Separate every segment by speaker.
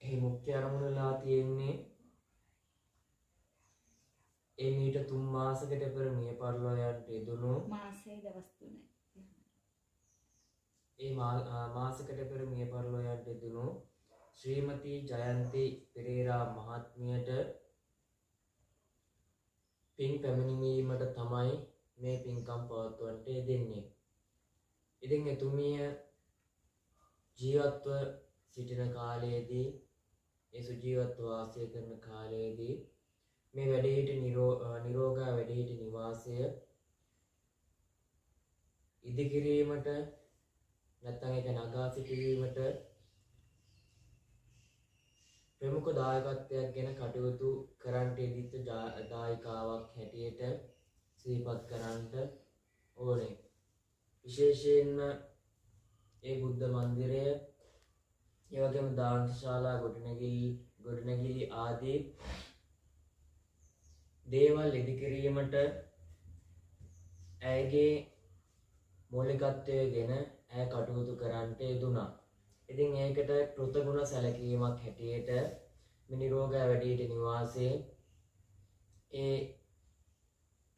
Speaker 1: එහි මුඛ්‍ය අරමුණලා තියෙන්නේ ඒ මීට 3 මාසයකට පෙර මිය පරලෝ යන්ට යෙදුණු
Speaker 2: මාසයේ දවස් 3යි.
Speaker 1: ඒ මාසයකට පෙර මිය පරලෝ යන්ට යෙදුණු ශ්‍රීමති ජයන්ති පෙරේරා මහත්මියට පින් පැමිණීමට තමයි මේ පින්කම් පවත්වන්නට යෙදෙන්නේ. ඉතින් එතුමිය ජීවත්ව සිටින කාලයේදී ඒ සුජීවත්ව වාසය කරන කාලයේදී මේ වැඩිහිටි නිරෝගා වැඩිහිටි නිවාසය ඉදිකිරීමට නැත්නම් ඒක නගා සිටීමට ප්‍රමුඛ දායකත්වයක් ගැන කටයුතු කරන්නට යෙදිච්ච දායකාවක් හැටියට සිහිපත් කරන්නට ඕනේ. විශේෂයෙන්ම ඒ බුද්ධ මන්දිරය, ඒ වගේම දානශාලා ගොඩනැගිලි ආදී දේවල් ඉදිකිරීමට ඇයගේ මූලිකත්වයේගෙන ඇය කටයුතු කරන්නට යෙදුණා. ඉතින් ඒකට කෘතගුණ සැලකීමක් හැටියට මිනිරෝගා වැඩිහිටි නිවාසයේ ඒ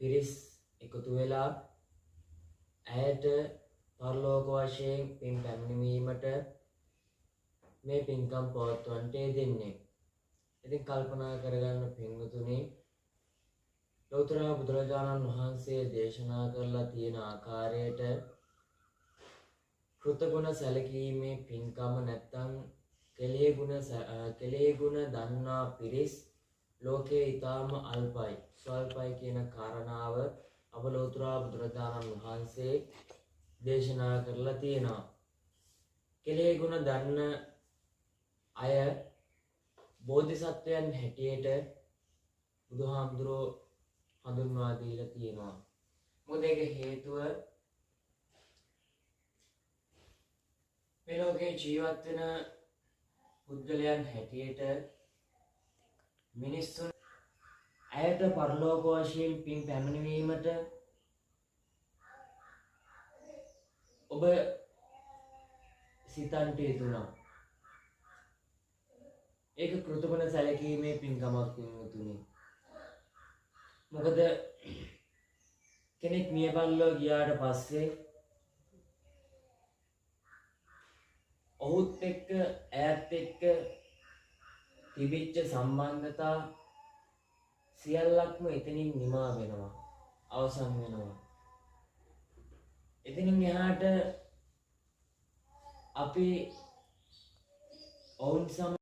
Speaker 1: පිරිස් එකතු වෙලා ඇයට පරලෝක වශයෙන් පින් පැමිණීමට මේ පින්කම් පවත්වන්නට යෙදෙන්නේ. ඉතින් කල්පනා කරගන්න පින්වතුනි, ලෞතර බුදුරජාණන් වහන්සේ දේශනා කරලා තියෙන ආකාරයට කෘතගුණ සැලකීමේ පින්කම නැත්තම් කෙලෙහි ගුණ දන්නා පිරිස් ලෝකයේ ඊටාම අල්පයි, ස්වල්පයි කියන කාරණාව අවලෝතර බුදුරජාණන් වහන්සේ දේශනා කරලා තියෙනවා. කෙලෙහි ගුණ දන්න අය බෝධිසත්වයන් හැටියට බුදුහාමුදුරෝ හඳුන්වා දීලා තියෙනවා. මොකද ඒක හේතුව මේ ලෝකේ ජීවත් වෙන පුද්ගලයන් හැටියට මිනිස්සුන් ඇයට පරලෝක වශයෙන් පින් පැමිණීමට ඔබ සිතන්ට යෙදුණා. ඒක කෘතගුණ සැලකීමේ පින්කමක් වෙනුතුනි. මොකද කෙනෙක් මිය පරලෝ ගියාට පස්සේ ඔහුත් එක්ක ඈත් එක්ක තිබිච්ච සම්බන්ධතා සියල්ලක්ම එතනින් නිමා වෙනවා, අවසන් වෙනවා. එතනින් එහාට අපි ඔවුන් සමග